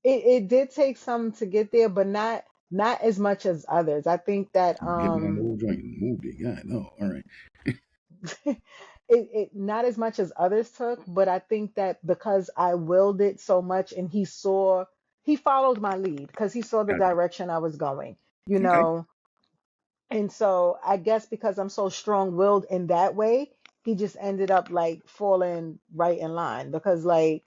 It did take some to get there, but not as much as others. I think that Getting on the old joint and moved it. God, no. All right. it not as much as others took, but I think that because I willed it so much and he followed my lead because he saw the Gotcha. direction I was going, you Okay. know. And so I guess because I'm so strong-willed in that way, he just ended up like falling right in line because like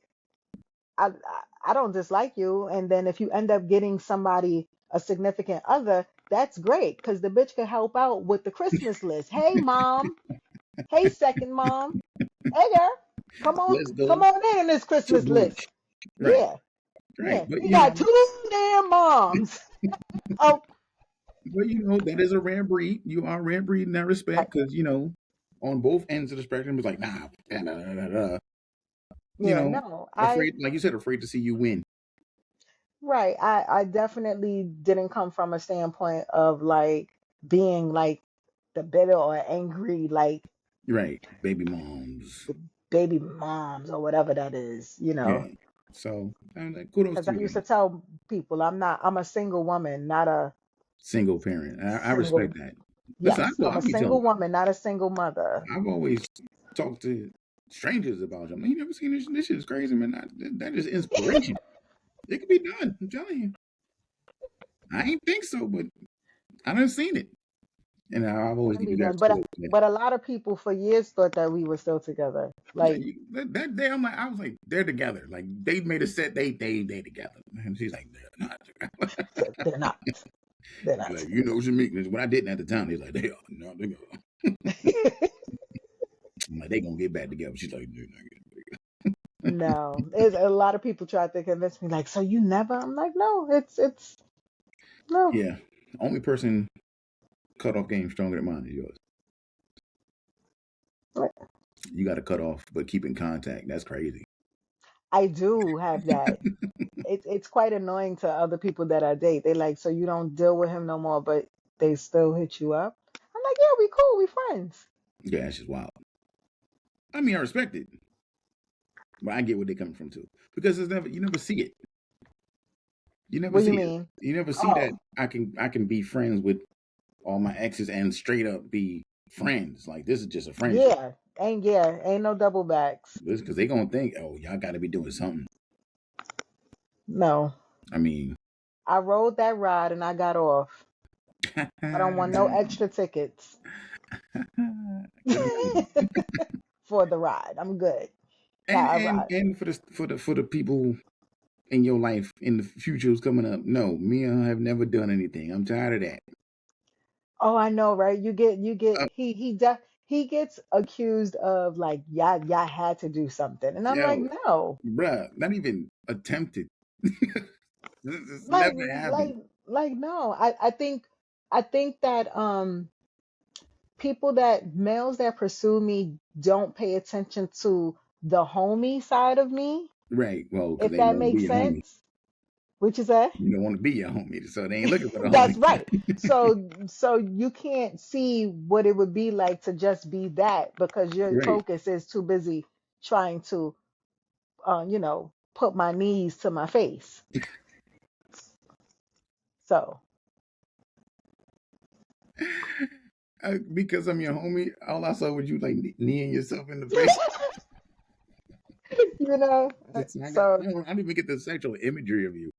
I don't dislike you. And then if you end up getting somebody, a significant other, that's great because the bitch could help out with the Christmas list. Hey, mom. Hey, second mom. Hey, girl. Let's come go on in this to Christmas brunch. list. Right, Yeah, right. yeah. But He you got know, two damn moms. Oh, that is a rare breed. You are a rare breed in that I, respect, because on both ends of the spectrum, it's like nah, nah, nah, nah, nah, nah. You yeah, know, no, afraid, like you said, afraid to see you win. right. I definitely didn't come from a standpoint of like being like the bitter or angry like Right, baby moms. baby moms or whatever that is, Yeah. So I'm like, kudos Because to I you, used to man. tell people I'm a single woman, not a Single parent. I respect single. that. Listen, Yes, I'm I'll a be telling single you. woman, not a single mother. I've always talked to strangers about you. I'm like, you never seen this? This shit is crazy, man. That is inspiration. It could be done. I'm telling you. I ain't think so, but I done seen it. And I've always Can give be you that done, kudos. Yeah. but a lot of people for years thought that we were still together. Yeah, Like that day, I was like, they're together. Like they made a set. They together. And she's like, they're not together. they're not, they're She's not like, you know, Shamik. When I didn't at the time, he's like, they are not together. together. I'm like, they gonna get back together. She's like, they're not getting back together. No, it's, a lot of people tried to convince me, like, so you never. I'm like, no, it's no. Yeah. Only person cut off game stronger than mine is yours. You got to cut off, but keep in contact. That's crazy. I do have that. It's quite annoying to other people that I date. They like, so you don't deal with him no more, but they still hit you up. I'm like, yeah, we cool, we friends. Yeah, that's just wild. I mean, I respect it, but I get where they're coming from too. Because it's never you never see it. You never What do you see it. mean? You never see that Oh, I can be friends with all my exes and straight up be friends. Like this is just a friendship. ain't no double backs. Because they gonna think, oh, y'all got to be doing something. No, I mean, I rode that ride and I got off. I don't want no good extra tickets for you. for the ride. I'm good. And How I and ride. and for the people in your life in the future who's coming up. No, me and her have never done anything. I'm tired of that. Oh, I know, right? You get Uh, he gets accused of like y'all had to do something, and I'm like, yo, no, bruh, not even attempted. This like never happened. like like no. I think that people that males that pursue me don't pay attention to the homie side of me, Right. Well, because if they that want to be makes your homie. sense. Which is that? You don't want to be your homie, so they ain't looking for the That's homie. right. So you can't see what it would be like to just be that because your Right. focus is too busy trying to put my knees to my face. So, Because I'm your homie, all I saw was you like kneeing yourself in the face. you know, I so don't even get the sexual imagery of you.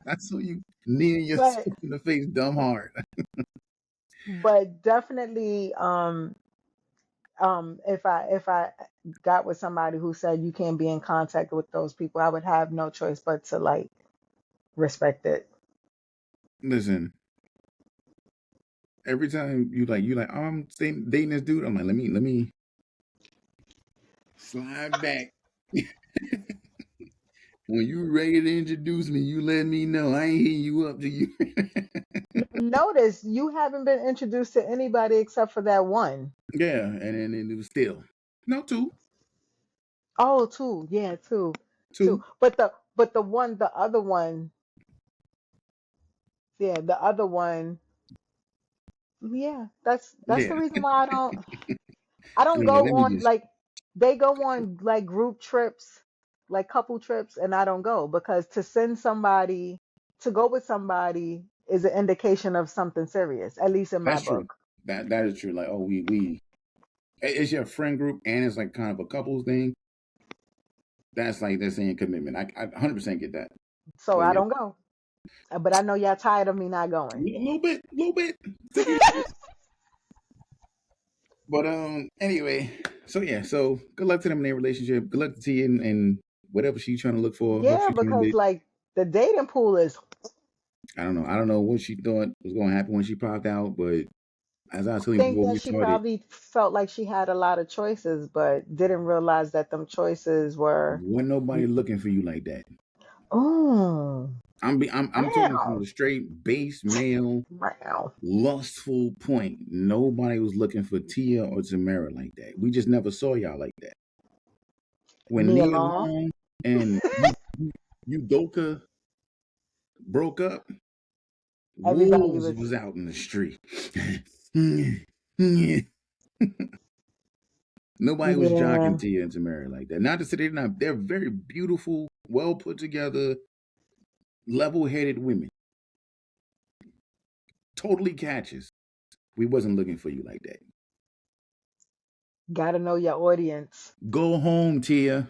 I saw you kneeing but yourself in the face dumb hard. but definitely if I got with somebody who said you can't be in contact with those people, I would have no choice but to like respect it. Listen, every time you like, oh, I'm dating this dude. I'm like, let me slide back. When you ready to introduce me, you let me know. I ain't hitting you up to you. Notice you haven't been introduced to anybody except for that one. Yeah, and then it was still no two, Oh, two. Yeah, two. Two. two. But the other one, yeah, the other one, yeah, that's Yeah, the reason why I don't like, go let me on just like they go on like group trips, like couple trips, and I don't go because to send somebody to go with somebody is an indication of something serious, at least in my that's true. book. That is true. Like, oh, we it's your friend group and it's like kind of a couples thing. That's like they're saying commitment. I 100% get that. So So I yeah, don't go. But I know y'all tired of me not going. a little bit to be honest. But anyway, so yeah, so good luck to them in their relationship. Good luck to Tia and whatever she's trying to look for. Hope Yeah, she finds because it. like the dating pool is I don't know. I don't know what she thought was going to happen when she popped out, but as I was I telling you think before that we she started, probably felt like she had a lot of choices, but didn't realize that them choices were. wasn't nobody looking for you like that. Oh, I'm talking from wow, a straight base male wow. lustful point. Nobody was looking for Tia or Tamara like that. We just never saw y'all like that. When Me Nia alone. Long and Udoka broke up, Everybody wolves was, was out in the street. Nobody was jocking yeah. Tia and Tamara like that. Not to say they're not. They're very beautiful, well put together, level headed women. Totally catches. We wasn't looking for you like that. Gotta know your audience. Go home, Tia.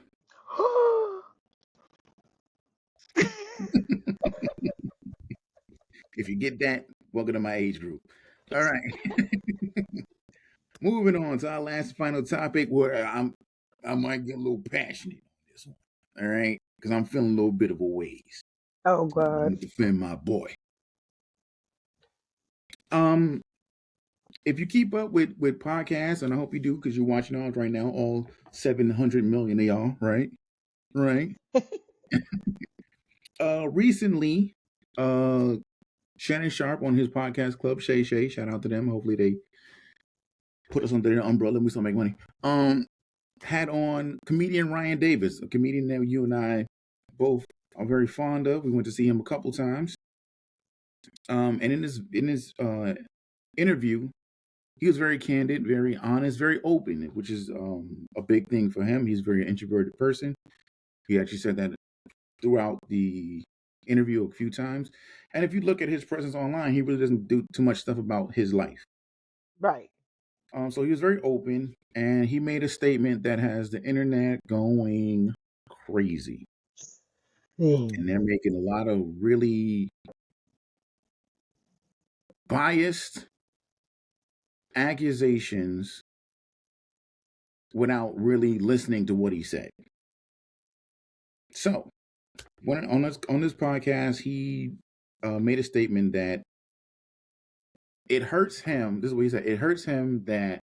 If you get that, welcome to my age group. All right. Moving on to our last final topic where I might get a little passionate on this one. All right. Because I'm feeling a little bit of a ways. Oh I'm God. gonna defend my boy. Um, if you keep up with podcasts, and I hope you do because you're watching ours right now, all 700 million of y'all, right? Right. Recently, uh Shannon Sharp on his podcast club, Shay Shay, shout out to them. Hopefully they put us under their umbrella and we still make money. Had on comedian Ryan Davis, a comedian that you and I both are very fond of. We went to see him a couple times. And in his interview, he was very candid, very honest, very open, which is a big thing for him. He's a very introverted person. He actually said that throughout the interview a few times. And if you look at his presence online, he really doesn't do too much stuff about his life. Right. So he was very open, and he made a statement that has the internet going crazy. And Hmm. they're making a lot of really biased accusations without really listening to what he said. So, when on this podcast, he made a statement that it hurts him. This is what he said. It hurts him that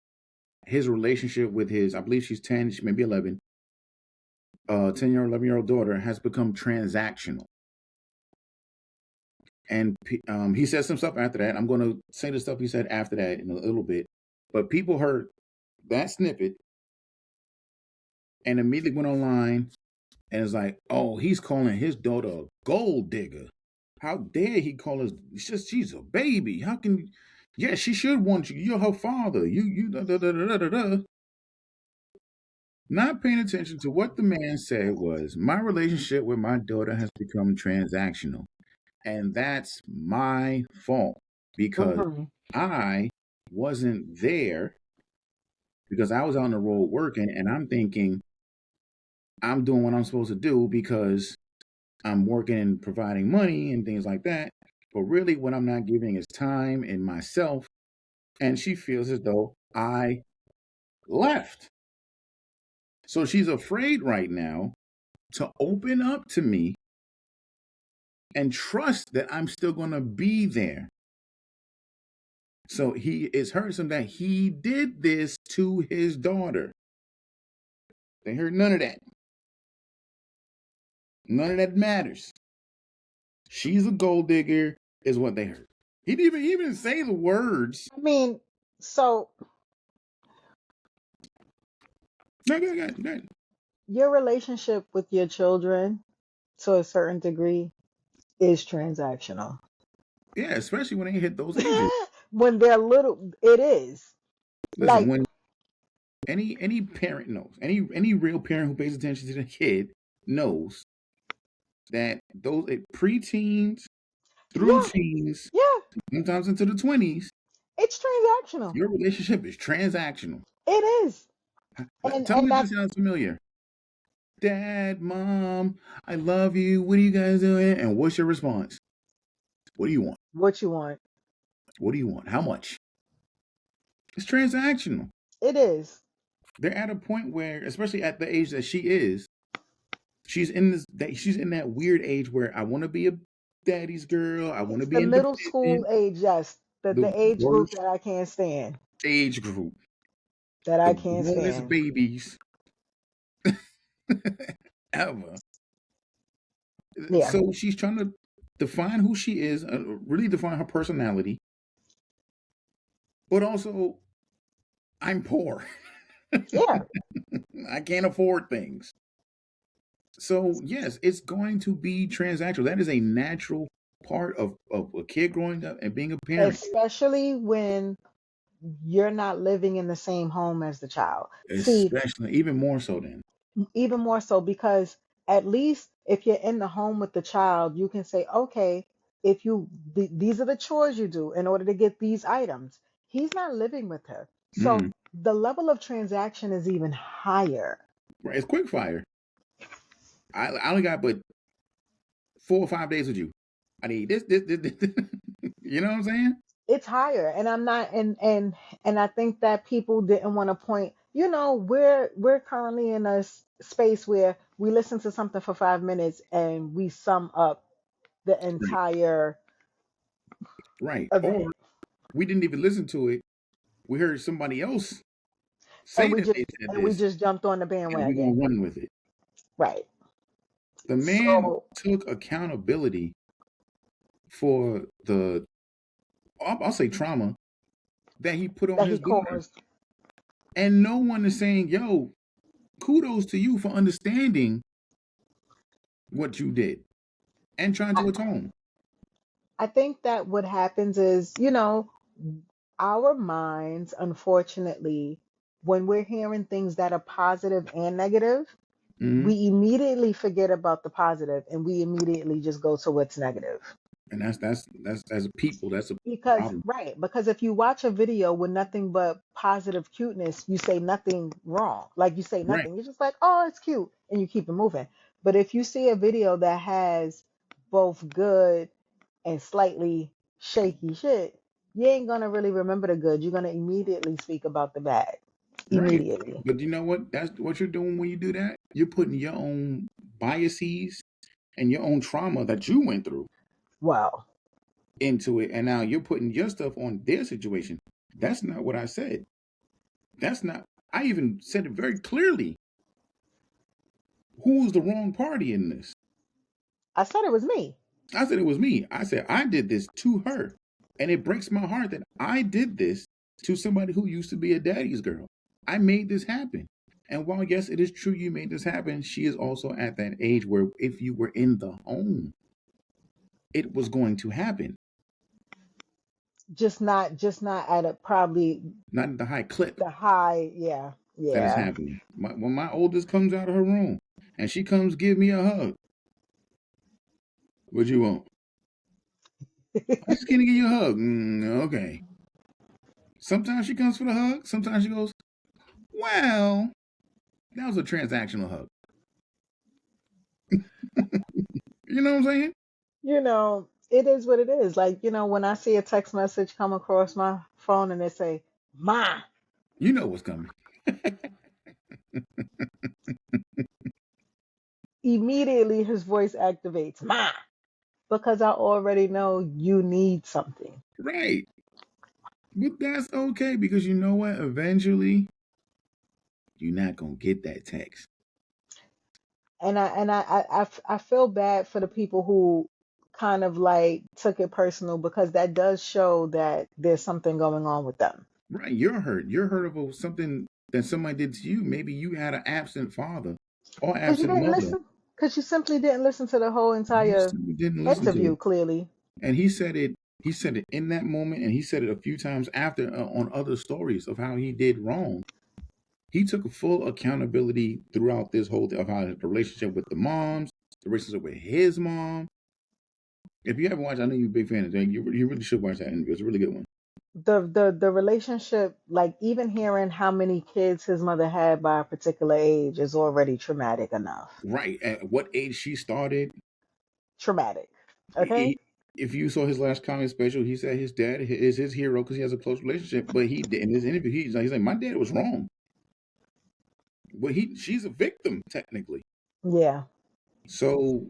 his relationship with his, I believe she's 10, she may be 11, 10-year, 11-year-old daughter has become transactional. And he said some stuff after that. I'm going to say the stuff he said after that in a little bit. But people heard that snippet and immediately went online and it's like, oh, he's calling his daughter a gold digger. How dare he call us? She's a baby. How can? Yeah, she should want you. You're her father. You da da da da da da. Not paying attention to what the man said was, my relationship with my daughter has become transactional. And that's my fault because Hmm. I wasn't there because I was on the road working and I'm thinking I'm doing what I'm supposed to do because I'm working and providing money and things like that. But really, what I'm not giving is time and myself. And she feels as though I left. So she's afraid right now to open up to me and trust that I'm still going to be there. So he is hurts him that he did this to his daughter. They heard none of that. None of that matters. She's a gold digger, is what they heard. He didn't even say the words. I mean, so No. your relationship with your children, to a certain degree, is transactional. Yeah, especially when they hit those ages. When they're little, it is. Listen, Like, when any parent knows, any real parent who pays attention to the kid knows that those preteens through yeah, teens, yeah, sometimes into the 20s, it's transactional. your relationship is transactional. It is. And Tell me if that this sounds familiar. Dad, mom, I love you. What are you guys doing? And what's your response? What do you want? what you want. What do you want? How much? It's transactional. It is. They're at a point where, especially at the age that she is, she's in that weird age where I want to be a daddy's girl. I want to It's be the middle independent. school age, yes. The the age group worst that I can't stand. age group, That I the can't grownest stand. babies ever. Yeah. So she's trying to define who she is, really define her personality, but also I'm poor. Yeah. I can't afford things. So yes, it's going to be transactional. That is a natural part of a kid growing up and being a parent, Especially when you're not living in the same home as the child. See, especially even more so then. even more so because at least if you're in the home with the child, you can say, okay, if you these are the chores you do in order to get these items. He's not living with her. So Mm, the level of transaction is even higher. right, it's quick fire. I only got but 4 or 5 days with you. I need this. You know what I'm saying? It's higher, and I'm not, and I think that people didn't want to point, we're currently in a space where we listen to something for 5 minutes and we sum up the Right, entire right. event, Or we didn't even listen to it. We heard somebody else and say we that just they said and we this, just jumped on the and we're gonna bandwagon. run with it. Right. The man So took accountability for the, I'll say trauma that he put on that he his daughter. caused. And no one is saying, yo, kudos to you for understanding what you did and trying I, to atone. I think that what happens is, our minds, unfortunately, when we're hearing things that are positive and negative, Hmm. we immediately forget about the positive and we immediately just go to what's negative. And that's as a people, that's a Because, problem. right, because if you watch a video with nothing but positive cuteness, you say nothing wrong. Like you say Right. nothing. You're just like, oh, it's cute. And you keep it moving. But if you see a video that has both good and slightly shaky shit, you ain't going to really remember the good. You're going to immediately speak about the bad. Right. Immediately. But you know what? That's what you're doing when you do that. You're putting your own biases and your own trauma that you went through Wow. into it. And now you're putting your stuff on their situation. That's not what I said. That's not, I even said it very clearly. Who was the wrong party in this? I said it was me. I said it was me. I said I did this to her. And it breaks my heart that I did this to somebody who used to be a daddy's girl. I made this happen. And while, yes, it is true you made this happen, she is also at that age where if you were in the home, it was going to happen. Just not at a probably Not at the high clip the high, yeah, that is yeah. happening. When my oldest comes out of her room and she comes give me a hug, what you want? I just can't give you a hug. Okay. Sometimes she comes for the hug. Sometimes she goes, well, that was a transactional hug. You know what I'm saying? It is what it is. Like, when I see a text message come across my phone and they say, Ma, You know what's coming. immediately his voice activates, Ma, because I already know you need something. Right. But that's okay because you know what? Eventually, you're not going to get that text. And I feel bad for the people who kind of like took it personal because that does show that there's something going on with them. Right. You're hurt. You're hurt over something that somebody did to you. Maybe you had an absent father or Because you absent didn't mother. listen, because you simply didn't listen to the whole You entire simply didn't listen to interview, it. clearly. And he said it. He said it in that moment, and he said it a few times after on other stories of how he did wrong. He took full accountability throughout this whole thing of how the relationship with the moms, the relationship with his mom. If you haven't watched, I know you're a big fan of it. You really should watch that interview. It's a really good one. The relationship, like even hearing how many kids his mother had by a particular age is already traumatic enough. Right. At what age she started. Traumatic. Okay? He, if you saw his last comment special, he said his dad is his hero because he has a close relationship. But he in this interview, he's like, my dad was wrong. But she's a victim technically. Yeah. So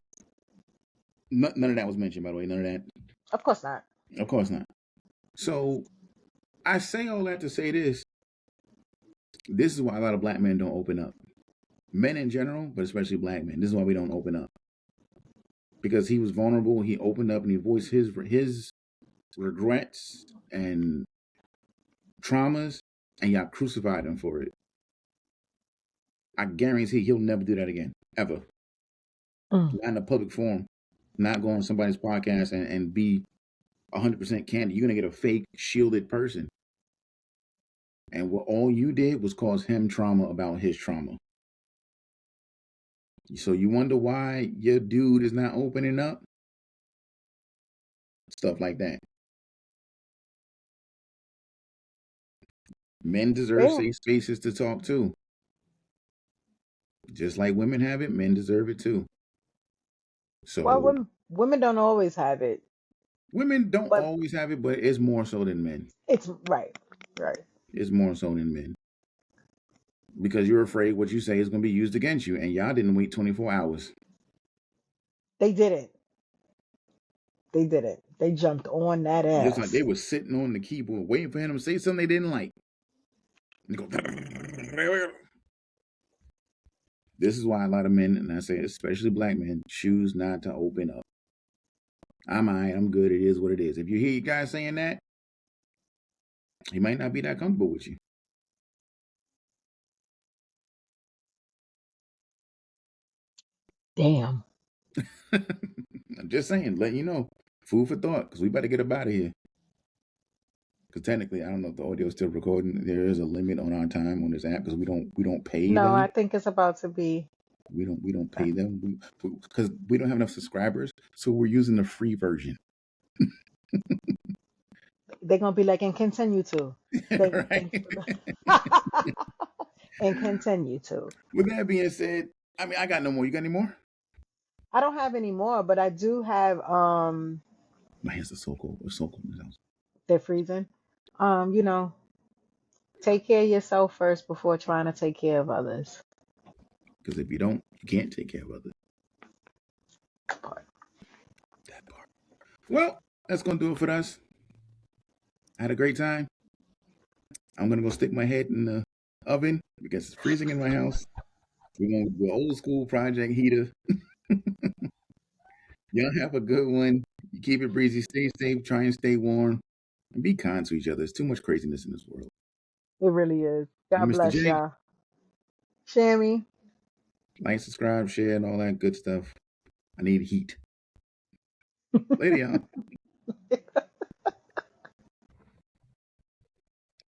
none of that was mentioned, by the way. None of that. Of course not. Of course not. So I say all that to say this. This is why a lot of black men don't open up. Men in general, but especially black men. This is why we don't open up. Because he was vulnerable, he opened up and he voiced his regrets and traumas, and y'all crucified him for it. I guarantee he'll never do that again, ever. Mm. Not in a public forum, not go on somebody's podcast and be 100% candid. You're gonna get a fake, shielded person, and what all you did was cause him trauma about his trauma. So you wonder why your dude is not opening up? Stuff like that. Men deserve Damn. safe spaces to talk too. Just like women have it, men deserve it too. Well, So women don't always have it, women don't but always have it, but it's more so than men. it's right, right. It's more so than men. Because you're afraid what you say is going to be used against you, and y'all didn't wait 24 hours. They did it. They did it. They jumped on that Just like they ass. were sitting on the keyboard waiting for him to say something they didn't like. And they go, this is why a lot of men, and I say especially black men, choose not to open up. I'm all right, I'm good, it is what it is. If you hear you guys saying that, he might not be that comfortable with you. Damn. I'm just saying, letting you know. Food for thought, because we better get up out of here. Because technically, I don't know if the audio is still recording. There is a limit on our time on this app because we don't pay No, I them. think it's about to be. We don't pay them because we don't have enough subscribers, so we're using the free version. They're gonna be like, and continue to. They Right. and continue to. With that being said, I mean, I got no more. You got any more? I don't have any more, but I do have My hands are so cold. It's so cold in this house. they're freezing. You know, take care of yourself first before trying to take care of others. Because if you don't, you can't take care of others. Part. That part. Well, that's gonna do it for us. I had a great time. I'm gonna go stick my head in the oven because it's freezing in my house. We're gonna do an old school project heater. Y'all have a good one. You keep it breezy, stay safe, try and stay warm, and be kind to each other. There's too much craziness in this world. It really is. I'm God Mr. bless J. y'all. Shammy. Like, subscribe, share, and all that good stuff. I need heat. Later, y'all.